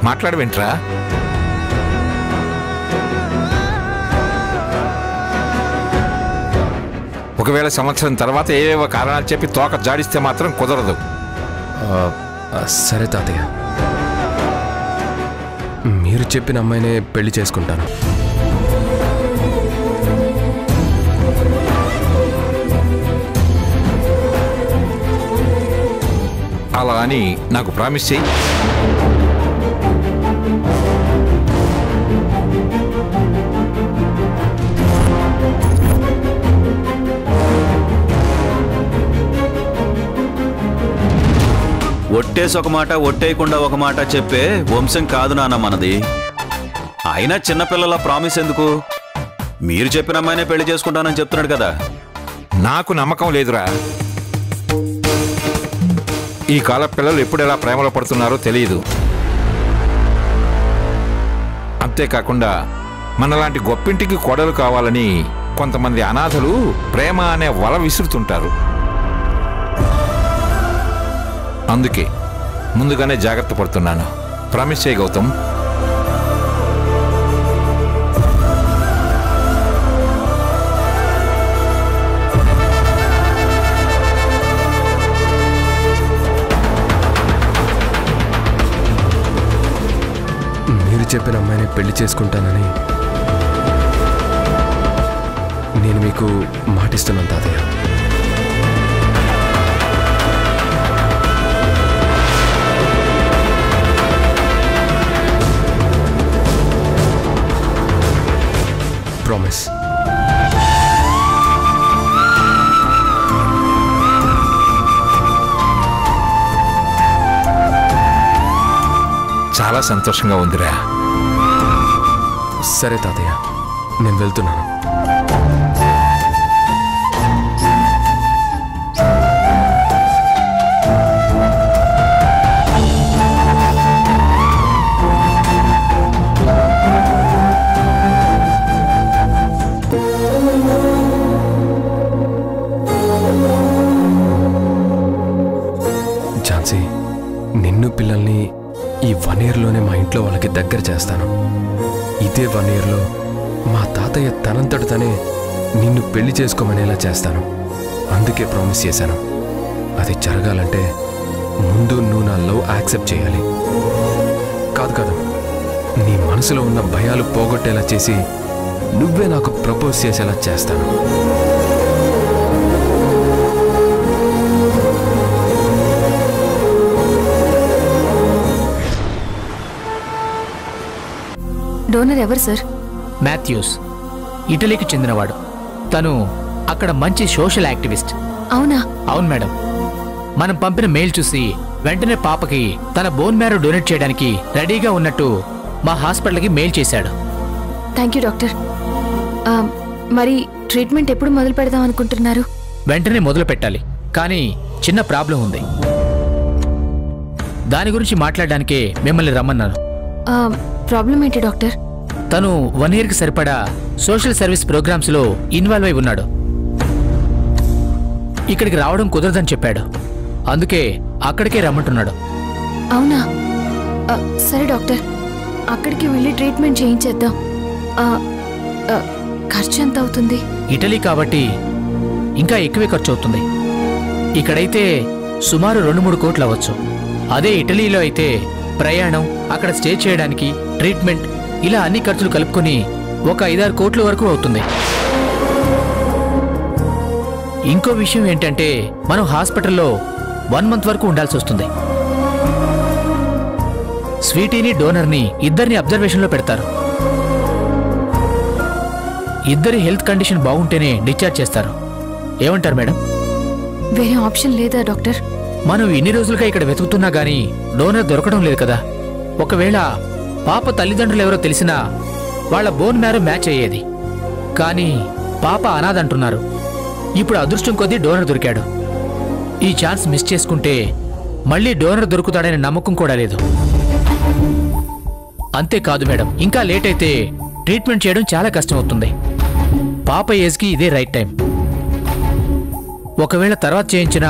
మాట్లాడవేంట్రా? ఒకవేళ సంవత్సరం తర్వాత ఏవేవో కారణాలు చెప్పి తోక జాడిస్తే మాత్రం కుదరదు. సరే తాతయ్య, మీరు చెప్పిన అమ్మాయినే పెళ్లి చేసుకుంటాను. అలా అని నాకు ప్రామిస్ చెయ్యి. ఒట్టేసి ఒక మాట, ఒట్టేయకుండా ఒక మాట చెప్పే వంశం కాదు నాన్న మనది. అయినా చిన్నపిల్లల ప్రామిస్ ఎందుకు? మీరు చెప్పిన అమ్మాయినే పెళ్లి చేసుకుంటానని చెప్తున్నాడు కదా. నాకు నమ్మకం లేదురా. ఈ కాల పిల్లలు ఎప్పుడు ఎలా ప్రేమలో పడుతున్నారో తెలియదు. అంతేకాకుండా మనలాంటి గొప్పింటికి కొడలు కావాలని కొంతమంది అనాథలు ప్రేమ అనే వల విసురుతుంటారు. అందుకే ముందుగానే జాగ్రత్త పడుతున్నాను. ప్రామిస్ చేయ గౌతమ్. మీరు చెప్పిన అమ్మాయిని పెళ్లి చేసుకుంటానని నేను మీకు మాటిస్తున్నాను తాతయ్య. ప్రామిస్. చాలా సంతోషంగా ఉందిరా. సరే తాతయ్య, నేను వెళ్తున్నాను. ఝాన్సీ, నిన్ను పిల్లల్ని ఈ 1 ఇయర్లోనే మా ఇంట్లో వాళ్ళకి దగ్గర చేస్తాను. ఇదే 1 ఇయర్లో మా తాతయ్య తనంతట తనే నిన్ను పెళ్లి చేసుకోమనేలా చేస్తాను. అందుకే ప్రామిస్ చేశాను. అది జరగాలంటే ముందు నువ్వు నా లవ్ యాక్సెప్ట్ చేయాలి. కాదు, నీ మనసులో ఉన్న భయాలు పోగొట్టేలా చేసి నువ్వే నాకు ప్రపోజ్ చేసేలా చేస్తాను. డోనర్ ఎవరు సార్? మాథ్యూస్, ఇటలీకి చెందినవాడు. తను అక్కడ మంచి సోషల్ యాక్టివిస్ట్. అవునా? అవును మేడం. మనం పంపిన మెయిల్ చూసి వెంటనే పాపకి తన బోన్ మ్యారో డొనేట్ చేయడానికి రెడీగా ఉన్నట్టు మా హాస్పిటల్కి మెయిల్ చేశాడు. Thank you doctor. మరి ట్రీట్మెంట్ ఎప్పుడు మొదలు పెడదాం అనుకుంటున్నారు? వెంటనే మొదలు పెట్టాలి, కానీ చిన్న ప్రాబ్లం ఉంది. దాని గురించి మాట్లాడడానికే మిమ్మల్ని రమ్మన్నాను. ప్రాబ్లం ఏంటి డాక్టర్? తను 1 ఇయర్కి సరిపడా సోషల్ సర్వీస్ ప్రోగ్రామ్స్లో ఇన్వాల్వ్ అయి ఉన్నాడు. ఇక్కడికి రావడం కుదరదని చెప్పాడు. అందుకే అక్కడికే రమ్మంటున్నాడు. అవునా? సరే డాక్టర్, అక్కడికి వెళ్ళి ట్రీట్మెంట్ చేయించేద్దాం. ఖర్చు ఎంత అవుతుంది? ఇటలీ కాబట్టి ఇంకా ఎక్కువే ఖర్చు అవుతుంది. ఇక్కడైతే సుమారు 2-3 కోట్లు అవ్వచ్చు. అదే ఇటలీలో అయితే ప్రయాణం, అక్కడ స్టే చేయడానికి, ట్రీట్మెంట్, ఇలా అన్ని ఖర్చులు కలుపుకొని ఒక 5-6 కోట్ల వరకు అవుతుంది. ఇంకో విషయం ఏంటంటే మనం హాస్పిటల్లో 1 మంత్ వరకు ఉండాల్సి వస్తుంది. స్వీటీని, డోనర్ని ఇద్దరిని అబ్జర్వేషన్లో పెడతారు. ఇద్దరి హెల్త్ కండిషన్ బాగుంటేనే డిశ్చార్జ్ చేస్తారు. ఏమంటారు మేడం? వేరే ఆప్షన్ లేదా డాక్టర్? మనం ఇన్ని రోజులుగా ఇక్కడ వెతుకుతున్నా గానీ డోనర్ దొరకడం లేదు కదా. ఒకవేళ పాప తల్లిదండ్రులు ఎవరో తెలిసినా వాళ్ళ బోన్ మ్యారో మ్యాచ్ అయ్యేది. కానీ పాప అనాథంటున్నారు. ఇప్పుడు అదృష్టం కొద్దీ డోనర్ దొరికాడు. ఈ ఛాన్స్ మిస్ చేసుకుంటే మళ్ళీ డోనర్ దొరుకుతాడనే నమ్మకం కూడా లేదు. అంతేకాదు మేడం, ఇంకా లేట్ అయితే ట్రీట్మెంట్ చేయడం చాలా కష్టం అవుతుంది. పాప ఏజ్కి ఇదే రైట్ టైం. ఒకవేళ తర్వాత చేయించిన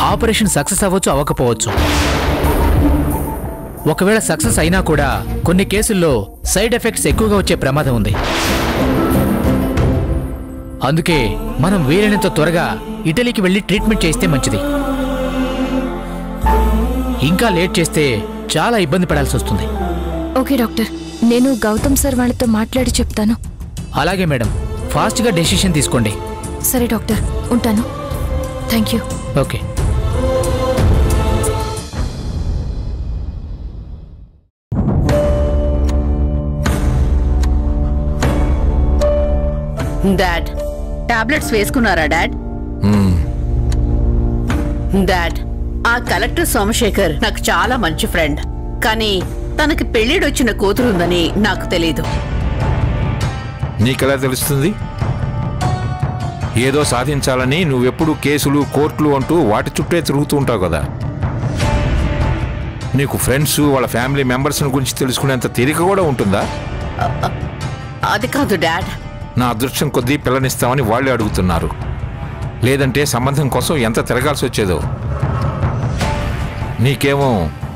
ఆపరేషన్ సక్సెస్ అవ్వచ్చు, అవ్వకపోవచ్చు. ఒకవేళ సక్సెస్ అయినా కూడా కొన్ని కేసుల్లో సైడ్ ఎఫెక్ట్స్ ఎక్కువగా వచ్చే ప్రమాదం ఉంది. అందుకే మనం వీలైనంత త్వరగా ఇటలీకి వెళ్లి ట్రీట్మెంట్ చేస్తే మంచిది. ఇంకా లేట్ చేస్తే చాలా ఇబ్బంది పడాల్సి వస్తుంది. ఓకే డాక్టర్, నేను గౌతమ్ సార్ వాళ్ళతో మాట్లాడి చెప్తాను. అలాగే మేడం, ఫాస్ట్గా డెసిషన్ తీసుకోండి. సరే డాక్టర్, ఉంటాను. Thank you. Okay. Dad, tablets వేసుకున్నారా డాడ్? డాడ్, ఆ కలెక్టర్ సోమశేఖర్ నాకు చాలా మంచి ఫ్రెండ్. కానీ తనకి పెళ్లిడొచ్చిన కూతురుందని నాకు తెలీదు. నీకెలా తెలుస్తుంది? ఏదో సాధించాలని నువ్వెప్పుడు కేసులు, కోర్టులు అంటూ వాటి చుట్టే తిరుగుతూ ఉంటావు కదా. నీకు ఫ్రెండ్స్, వాళ్ళ ఫ్యామిలీ మెంబర్స్ గురించి తెలుసుకునేంత తీరిక కూడా ఉంటుందా? అది కాదు డాడ్. నా అదృష్టం కొద్దీ పిల్లనిస్తామని వాళ్ళే అడుగుతున్నారు. లేదంటే సంబంధం కోసం ఎంత తిరగాల్సి వచ్చేదో. నీకేమో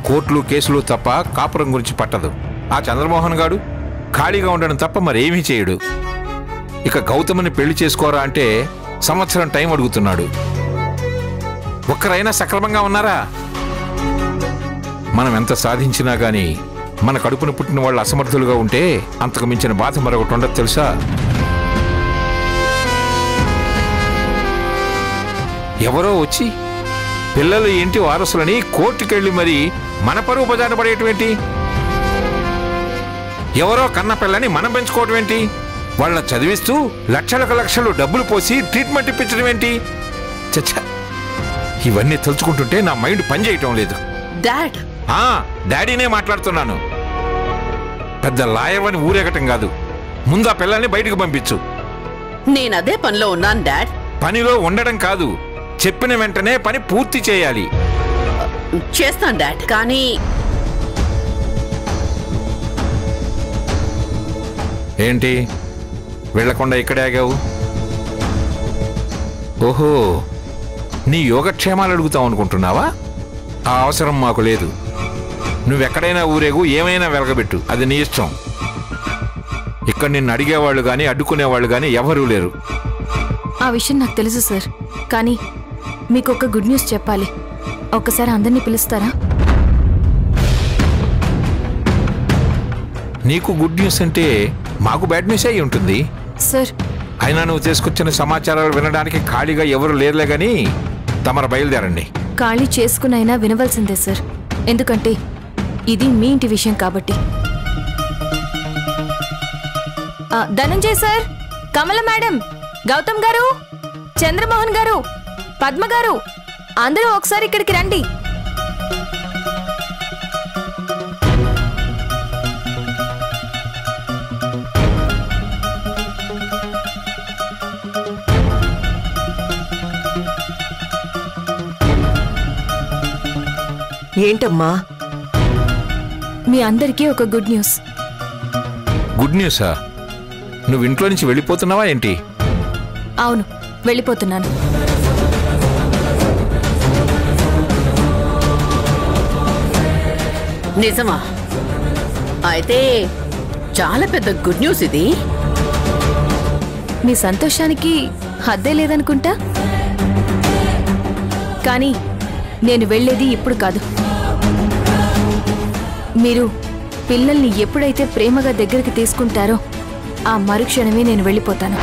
కోర్టులు, కేసులు తప్ప కాపురం గురించి పట్టదు. ఆ చంద్రమోహన్ గాడు ఖాళీగా ఉండడం తప్ప మరేమీ చేయడు. ఇక గౌతమ్ని పెళ్లి చేసుకోరా అంటే సంవత్సరం టైం అడుగుతున్నాడు. ఒక్కరైనా సక్రమంగా ఉన్నారా? మనం ఎంత సాధించినా గానీ మన కడుపున పుట్టిన వాళ్ళు అసమర్థులుగా ఉంటే అంతకు మించిన బాధ మరొకటి ఉండదు తెలుసా? ఎవరో వచ్చి పిల్లలు ఇంటి వారసులని కోర్టుకెళ్ళి మరి మన పరువు బజారు పడేటువంటి, ఎవరో కన్న పిల్లని మనం పెంచుకోవటం ఏంటి? వాళ్ళ చదివిస్తూ లక్షలకు లక్షలు డబ్బులు పోసి ట్రీట్మెంట్ ఇప్పించడం ఏంటి? చచ్చా, ఇవన్నీ తలుచుకుంటుంటే నా మైండ్ పనిచేయటం లేదు. డాడ్, డాడీనే మాట్లాడుతున్నాను. పెద్ద లాయర్వని ఊరేగటం కాదు. ముందు ఆ పిల్లల్ని బయటకు పంపించు. నేనదే పనిలో ఉన్నాను డాడ్. పనిలో ఉండడం కాదు, చెప్పిన వెంటనే పని పూర్తి చేయాలి. చేస్తాను డాడ్. కానీ ఏంటి వెళ్లకుండా ఇక్కడే ఆగావు? ఓహో, నీ యోగక్షేమాలు అడుగుతావు అనుకుంటున్నావా? ఆ అవసరం మాకు లేదు. నువ్వెక్కడైనా ఊరేగు, ఏమైనా వెలగబెట్టు, అది నీ ఇష్టం. ఇక్కడ నిన్ను అడిగేవాళ్ళు కానీ అడ్డుకునేవాళ్ళు కానీ ఎవరూ లేరు. ఆ విషయం నాకు తెలుసు సార్. కానీ మీకు ఒక గుడ్ న్యూస్ చెప్పాలి. ఒక్కసారి అందరినీ పిలుస్తారా? నీకు గుడ్ న్యూస్ అంటే మాకు బ్యాడ్ న్యూస్ అయి ఉంటుంది సార్. అయినా నువ్వు తీసుకొచ్చిన సమాచారాలు వినడానికి ఖాళీగా ఎవరు లేరులే గాని తమరు బయలుదేరండి. ఖాళీ చేసుకునైనా వినవలసిందే సార్. ఎందుకంటే ఇది మీ ఇంటి విషయం కాబట్టి. ధనంజయ్ సార్, కమల మేడం, గౌతమ్ గారు, చంద్రమోహన్ గారు, పద్మ గారు, అందరూ ఒకసారి ఇక్కడికి రండి. ఏంటమ్మా? మీ అందరికీ ఒక గుడ్ న్యూస్. గుడ్ న్యూసా? నువ్వు ఇంట్లో నుంచి వెళ్ళిపోతున్నావా ఏంటి? అవును, వెళ్ళిపోతున్నాను. నిజమా? అయితే చాలా పెద్ద గుడ్ న్యూస్ ఇది. మీ సంతోషానికి హద్దే లేదనుకుంటా. కానీ నేను వెళ్ళేది ఇప్పుడు కాదు. మీరు పిల్లల్ని ఎప్పుడైతే ప్రేమగా దగ్గరికి తీసుకుంటారో ఆ మరుక్షణమే నేను వెళ్ళిపోతాను.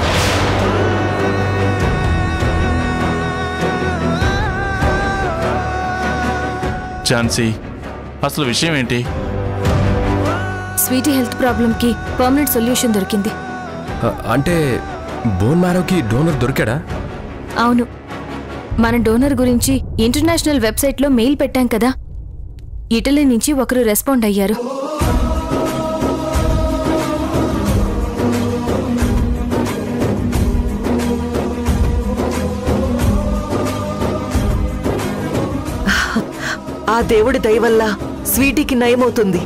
ఝాన్సీ, అసలు విషయం ఏంటి? స్వీటీ హెల్త్ ప్రాబ్లంకి పర్మనెంట్ సొల్యూషన్ దొరికింది. అంటే బోన్ మ్యారోకి డోనర్ దొరికాడా? అవును, మన డోనర్ గురించి ఇంటర్నేషనల్ వెబ్సైట్లో మెయిల్ పెట్టాం కదా. ఇటలీ నుంచి ఒకరు రెస్పాండ్ అయ్యారు. ఆ దేవుడి దయ వల్ల స్వీటీకి నయమవుతుంది.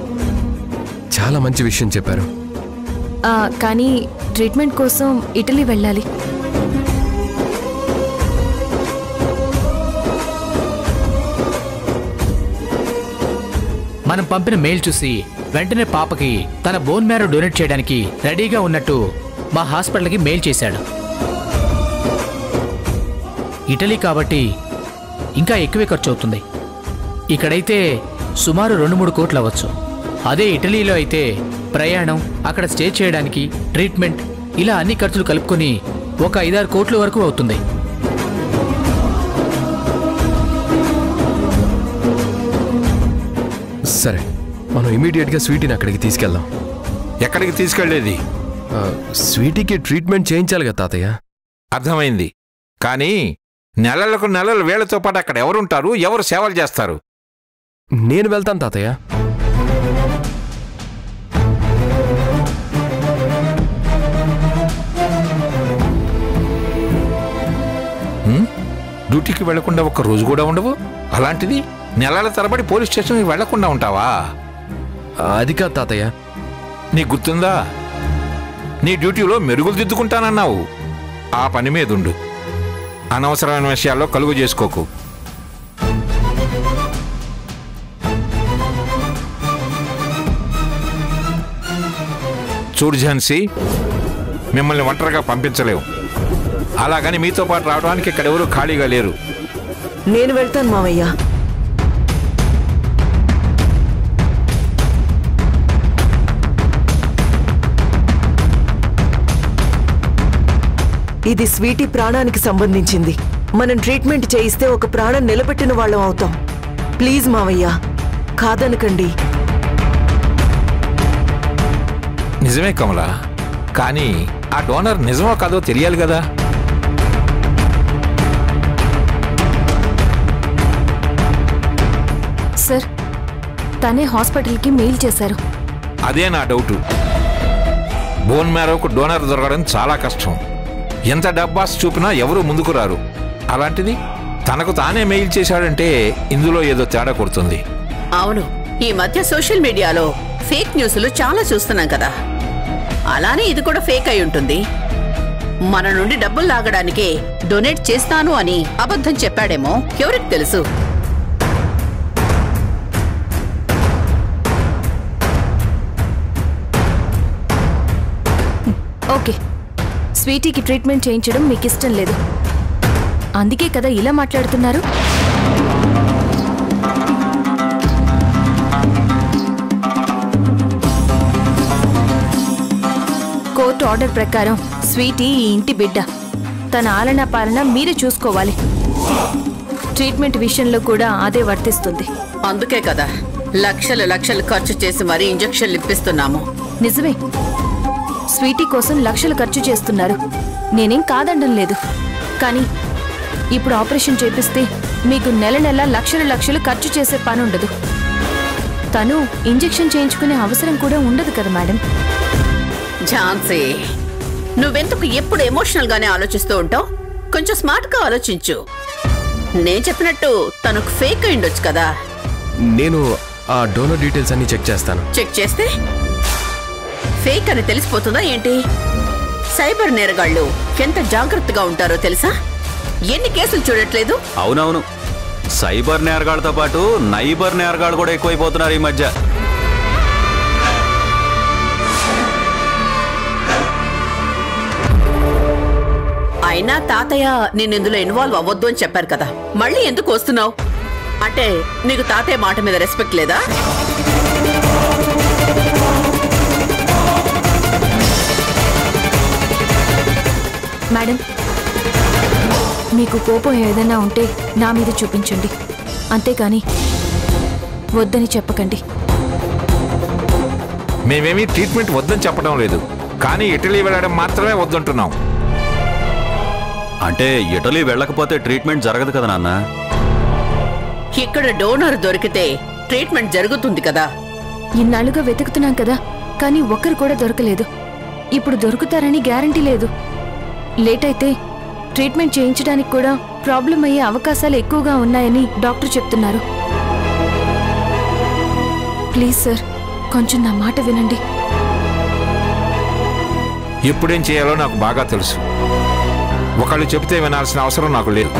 చాలా మంచి విషయం చెప్పారు. కానీ ట్రీట్మెంట్ కోసం ఇటలీ వెళ్ళాలి. మనం పంపిన మెయిల్ చూసి వెంటనే పాపకి తన బోన్ మ్యారో డొనేట్ చేయడానికి రెడీగా ఉన్నట్టు మా హాస్పిటల్కి మెయిల్ చేశాడు. ఇటలీ కాబట్టి ఇంకా ఎక్కువే ఖర్చు అవుతుంది. ఇక్కడైతే సుమారు 2-3 కోట్లు అవ్వచ్చు. అదే ఇటలీలో అయితే ప్రయాణం, అక్కడ స్టే చేయడానికి, ట్రీట్మెంట్ ఇలా అన్ని ఖర్చులు కలుపుకొని ఒక 5-6 కోట్ల వరకు అవుతుంది. సరే, మనం ఇమీడియట్గా స్వీటీని అక్కడికి తీసుకెళ్దాం. ఎక్కడికి తీసుకెళ్లేది? స్వీటీకి ట్రీట్మెంట్ చేయించాలి కదా తాతయ్య. అర్థమైంది. కానీ నెలలకు నెలలు వేళ్లతో పాటు అక్కడ ఎవరుంటారు, ఎవరు సేవలు చేస్తారు? నేను వెళ్తాను తాతయ్య. డ్యూటీకి వెళ్లకుండా ఒక్క రోజు కూడా ఉండవు. అలాంటిది నెలల తరబడి పోలీస్ స్టేషన్కి వెళ్లకుండా ఉంటావా? అది కాదు తాతయ్య. నీకు గుర్తుందా, నీ డ్యూటీలో మెరుగులు దిద్దుకుంటానన్నావు. ఆ పని మీదుండు. అనవసరమైన విషయాల్లో కలుగు చేసుకోకు. చూడు ఝాన్సీ, మిమ్మల్ని ఒంటరిగా పంపించలేవు. అలాగని మీతో పాటు రావడానికి ఇక్కడ ఎవరు ఖాళీగా లేరు. నేను వెళ్తాను మావయ్య. ఇది స్వీటీ ప్రాణానికి సంబంధించింది. మనం ట్రీట్మెంట్ చేయిస్తే ఒక ప్రాణం నిలబెట్టిన వాళ్ళం అవుతాం. ప్లీజ్ మావయ్య, కాదనకండి. నిజమే కమలా, కానీ ఆ డోనర్ నిజమో కాదో తెలియాలి కదా. సార్, తనే హాస్పిటల్కి మెయిల్ చేశారు. అదే నా డౌటు. బోన్ మ్యారోకు డోనర్ దొరకడం చాలా కష్టం. ఎంత డబ్బాస్ చూపినా ఎవరూ ముందుకు రారు. అలాంటిది తనకు తానే మెయిల్ చేశాడంటే ఇందులో ఏదో తేడా కొడుతుంది. అవును, ఈ మధ్య సోషల్ మీడియాలో ఫేక్ న్యూస్లు చాలా చూస్తున్నాం కదా. అలానే ఇది కూడా ఫేక్ అయి ఉంటుంది. మన నుండి డబ్బులు లాగడానికే డొనేట్ చేస్తాను అని అబద్ధం చెప్పాడేమో, ఎవరికి తెలుసు. ఓకే, స్వీటీకి ట్రీట్మెంట్ చేయించడం మీకు ఇష్టం లేదు, అందుకే కదా ఇలా మాట్లాడుతున్నారు. కోర్టు ఆర్డర్ ప్రకారం స్వీటీ ఈ ఇంటి బిడ్డ. తన ఆలన పాలన మీరే చూసుకోవాలి. ట్రీట్మెంట్ విషయంలో కూడా అదే వర్తిస్తుంది. అందుకే కదా లక్షలు ఖర్చు చేసి మరీ ఇంజెక్షన్లు ఇప్పిస్తున్నాము. నిజమే, స్వీటీ కోసం లక్షలు ఖర్చు చేస్తున్నారు. నేనేం కాదనడం లేదు. కానీ ఇప్పుడు ఆపరేషన్ చేపిస్తే మీకు నెల నెల లక్షలు ఖర్చు చేసే పని ఉండదు. తను ఇంజెక్షన్ చేయించుకునే అవసరం కూడా ఉండదు కదా మేడం. ఝాన్సీ, నువ్వెందుకు ఎప్పుడు ఎమోషనల్ గానే ఆలోచిస్తూ ఉంటావు? కొంచెం స్మార్ట్ గా ఆలోచించు. నేను చెప్పినట్టు తనకు ఫేక్ అయిండొచ్చు కదా. నేను ఆ డోనర్ డీటెయిల్స్ అన్ని చెక్ చేస్తాను. చెక్ చేస్తే ఫేక్ అని తెలిసిపోతుందా ఏంటి? సైబర్ నేరగాళ్ళు ఎంత జాగ్రత్తగా ఉంటారో తెలుసా? ఎన్ని కేసులు చూడట్లేదు? అవునవును, సైబర్ నేరగాళ్లతో పాటు నైబర్ నేరగాళ్ళు కూడా ఎక్కువైపోతున్నారు ఈ మధ్య. అయినా తాతయ్య నేను ఇందులో ఇన్వాల్వ్ అవ్వద్దు అని చెప్పారు కదా, మళ్ళీ ఎందుకు వస్తున్నావు? అంటే నీకు తాతయ్య మాట మీద రెస్పెక్ట్ లేదా? మేడం, మీకు కోపం ఏదైనా ఉంటే నా మీద చూపించండి, అంతేకాని వద్దని చెప్పకండి. మేమేమీ ట్రీట్మెంట్ వద్దని చెప్పడం లేదు, కానీ ఇటలీ వెళ్ళడం మాత్రమే వద్దంటున్నాం. అంటే ఇటలీ వెళ్ళకపోతే ట్రీట్మెంట్ జరగదు కదా నాన్న. ఇక్కడ డోనర్ దొరికితే ట్రీట్మెంట్ జరుగుతుంది కదా. ఇన్నాళ్ళుగా వెతుకుతున్నాం కదా, కానీ ఒక్కరు కూడా దొరకలేదు. ఇప్పుడు దొరుకుతారని గ్యారంటీ లేదు. లేట్ అయితే ట్రీట్మెంట్ చేయించడానికి కూడా ప్రాబ్లం అయ్యే అవకాశాలు ఎక్కువగా ఉన్నాయని డాక్టర్ చెప్తున్నారు. ప్లీజ్ సార్, కొంచెం నా మాట వినండి. ఎప్పుడేం చేయాలో నాకు బాగా తెలుసు. ఒకళ్ళు చెబితే వినాల్సిన అవసరం నాకు లేదు.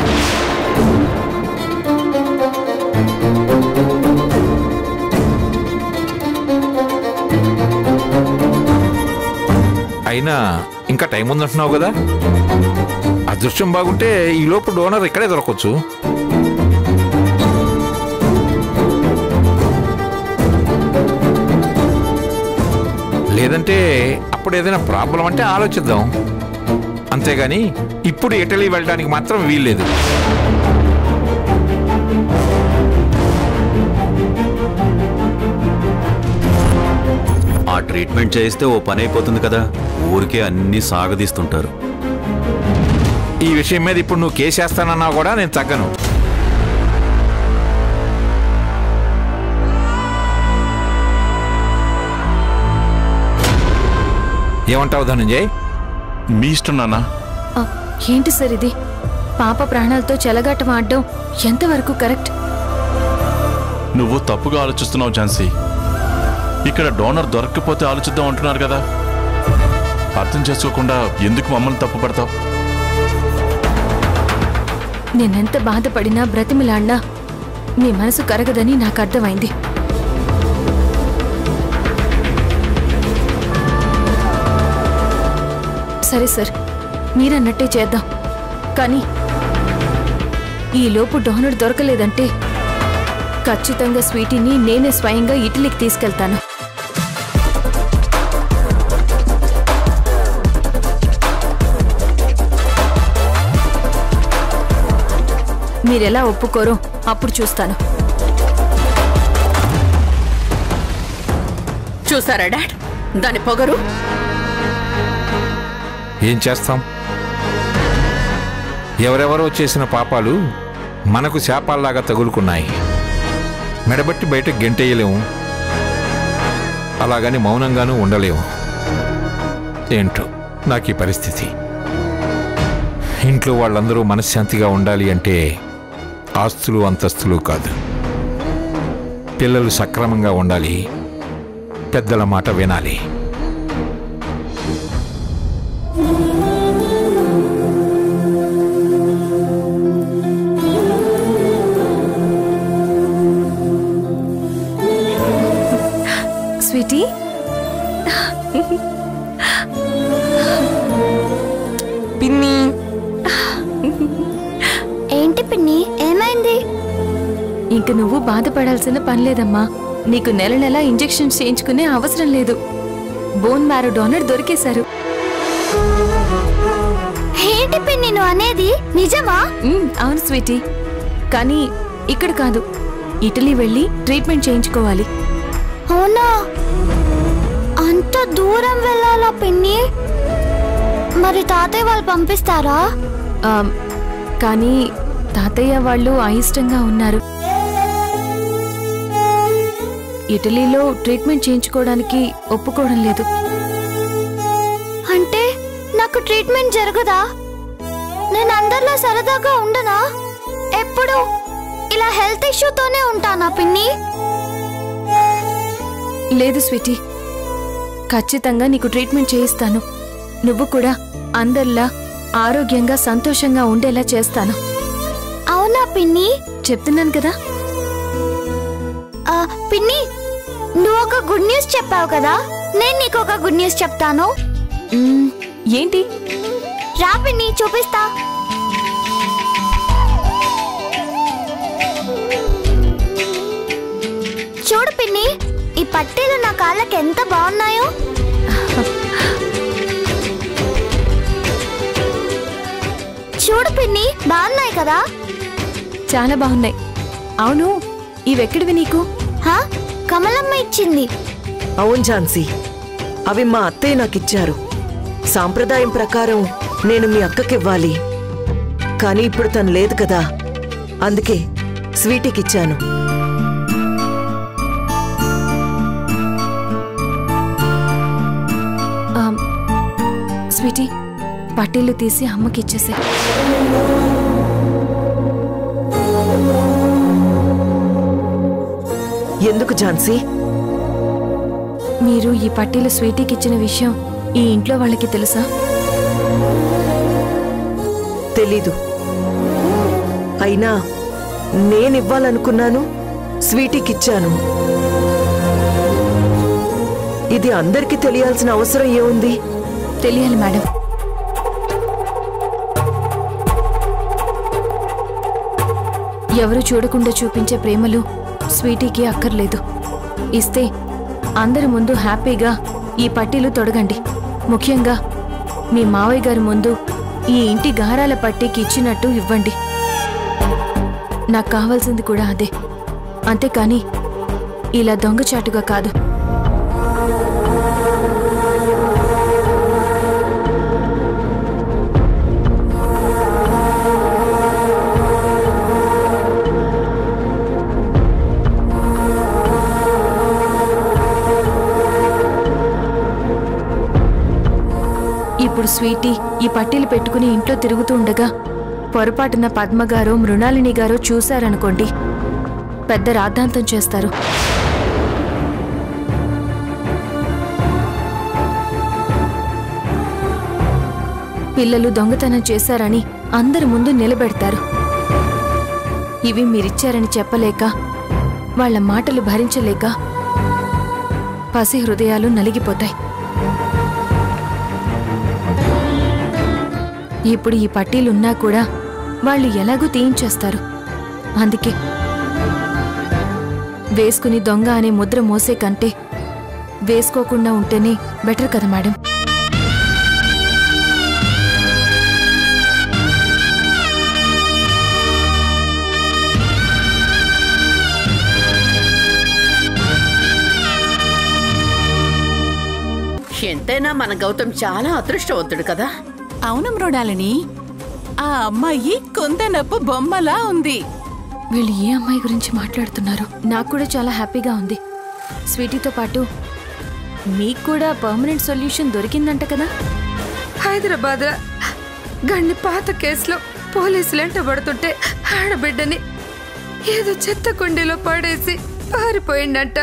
అయినా ఇంకా టైం ఉందంటున్నావు కదా, అదృష్టం బాగుంటే ఈ లోపు డోనర్ ఇక్కడే దొరకవచ్చు. లేదంటే అప్పుడు ఏదైనా ప్రాబ్లం అంటే ఆలోచిద్దాం. అంతేగాని ఇప్పుడు ఇటలీ వెళ్ళడానికి మాత్రం వీల్లేదు. ఆ ట్రీట్మెంట్ చేయిస్తే ఓ పని అయిపోతుంది కదా, ఊరికే అన్ని సాగదీస్తుంటారు. ఈ విషయం మీద ఇప్పుడు నువ్వు కేసేస్తానన్నా కూడా నేను తగ్గను. ఏమంటావు ధనంజయ్? మీ ఇష్టం నాన్న. ఏంటి సార్ ఇది? పాప ప్రాణాలతో చెలగాటం ఆడడం ఎంతవరకు కరెక్ట్? నువ్వు తప్పుగా ఆలోచిస్తున్నావు ఝాన్సీ. ఇక్కడ డోనర్ దొరక్కపోతే ఆలోచిద్దాం అంటున్నారు కదా, అర్థం చేసుకోకుండా ఎందుకు మమ్మల్ని తప్పు పడతావు? నేనెంత బాధపడినా బ్రతిమిలాడినా మీ మనసు కరగదని నాకు అర్థమైంది. సరే సార్, మీరన్నట్టే చేద్దాం. కానీ ఈలోపు డోనర్ దొరకలేదంటే ఖచ్చితంగా స్వీటీని నేనే స్వయంగా ఇటలీకి తీసుకెళ్తాను. మీరెలా ఒప్పుకోరో అప్పుడు చూస్తాను. చూసారా డాడ్ దాని పొగరు? ఏం చేస్తాం? ఎవరెవరో చేసిన పాపాలు మనకు శాపాల్లాగా తగులుకున్నాయి. మెడబట్టి బయట గెంటేయలేము, అలాగని మౌనంగానూ ఉండలేము. ఏంటో నాకు ఈ పరిస్థితి. ఇంట్లో వాళ్ళందరూ మనశ్శాంతిగా ఉండాలి అంటే ఆస్తులు అంతస్తులు కాదు, పిల్లలు సక్రమంగా ఉండాలి, పెద్దల మాట వినాలి. స్వీటీ, పిన్ని. ఏంటి పిన్ని, ఏమైంది? ఇంక నువ్వు బాధపడాల్సిన పనిలేదమ్మా. నీకు నెల నెల ఇంజెక్షన్స్ చేయించుకునే అవసరం లేదు. బోన్ మ్యారో డోనర్ దొరికేశారు. ఏంటి పిన్ని నువ్వు అనేది? నిజమా? అవును స్వీటీ, కానీ ఇక్కడ కాదు, ఇటలీ వెళ్ళి ట్రీట్మెంట్ చేయించుకోవాలి. అవునా? అంత దూరం వెళ్ళాలా పిన్ని? మరి తాతయ్య వాళ్ళు పంపిస్తారా? కానీ తాతయ్య వాళ్ళు అయిష్టంగా ఉన్నారు. ఇటలీలో ట్రీట్మెంట్ చేయించుకోవడానికి ఒప్పుకోవడం లేదు. అంటే నాకు ట్రీట్మెంట్ జరగదా? నేను అందరిలో సరదాగా ఉండనా? ఎప్పుడు ఇలా హెల్త్ ఇష్యూతోనే ఉంటానా పిన్ని? లేదు స్వీటీ, ఖచ్చితంగా నీకు ట్రీట్మెంట్ చేయిస్తాను. నువ్వు కూడా అందరిలా ఆరోగ్యంగా సంతోషంగా ఉండేలా చేస్తాను. అవునా పిన్ని? చెప్తున్నాను కదా. పిన్ని, నువ్వు ఒక గుడ్ న్యూస్ చెప్పావు కదా, నేను నీకు ఒక గుడ్ న్యూస్ చెప్తాను. ఏంటి? రా పిన్ని, చూపిస్తా. చూడు పిన్ని, ఈ పట్టీలు నా కాళ్ళకి ఎంత బాగున్నాయో. చూడు పిన్ని, బాగున్నాయి కదా? చాలా బాగున్నాయి. అవును, ఇవెక్కడివి నీకు? కమలమ్మ ఇచ్చింది. అవును ఝాన్సీ, అవి మా అత్తయ్య నాకిచ్చారు. సాంప్రదాయం ప్రకారం నేను మీ అక్కకివ్వాలి, కానీ ఇప్పుడు తను లేదు కదా, అందుకే స్వీటీకిచ్చాను. స్వీటీ, పట్టీలు తీసి అమ్మకి ఇచ్చేసే. ఎందుకు ఝాన్సీ? మీరు ఈ పట్టీలు స్వీటీకి ఇచ్చిన విషయం ఈ ఇంట్లో వాళ్ళకి తెలుసా? తెలీదు. అయినా నేనివ్వాలనుకున్నాను, స్వీటీకిచ్చాను. ఇది అందరికీ తెలియాల్సిన అవసరం ఏముంది? తెలియాలి మేడం. ఎవరు చూడకుండా చూపించే ప్రేమలు స్వీటీకి అక్కర్లేదు. ఇస్తే అందరి ముందు హ్యాపీగా ఈ పట్టీలు తొడగండి. ముఖ్యంగా మీ మావయ్య గారి ముందు ఈ ఇంటి గారాల పట్టీకి ఇచ్చినట్టు ఇవ్వండి. నాకు కావాల్సింది కూడా అదే. అంతేకాని ఇలా దొంగచాటుగా కాదు. ఇప్పుడు స్వీటీ ఈ పట్టీలు పెట్టుకుని ఇంట్లో తిరుగుతూ ఉండగా పొరపాటున పద్మగారో మృణాలిని గారో చూశారనుకోండి, పెద్ద రాద్ధాంతం చేస్తారు. పిల్లలు దొంగతనం చేశారని అందరి ముందు నిలబెడతారు. ఇవి మీరిచ్చారని చెప్పలేక, వాళ్ల మాటలు భరించలేక పసి హృదయాలు నలిగిపోతాయి. ఇప్పుడు ఈ పట్టీలున్నా కూడా వాళ్ళు ఎలాగూ తీయించేస్తారు. అందుకే వేసుకుని దొంగ అనే ముద్ర మోసే కంటే వేసుకోకుండా ఉంటేనే బెటర్ కదా మేడం. ఎంతైనా మన గౌతమ్ చాలా అదృష్టవంతుడు కదా. అవును మృణాలిని, ఆ అమ్మాయి కుందనపు బొమ్మలా ఉంది. వీళ్ళు ఏ అమ్మాయి గురించి మాట్లాడుతున్నారు? నాకు కూడా చాలా హ్యాపీగా ఉంది. స్వీటీతో పాటు మీకు కూడా పర్మనెంట్ సొల్యూషన్ దొరికిందంట కదా. హైదరాబాద్ గండి పాత కేసులో పోలీసులు ఎంటబడుతుంటే ఆడబిడ్డని ఏదో చెత్త కుండీలో పడేసి పారిపోయిందంట.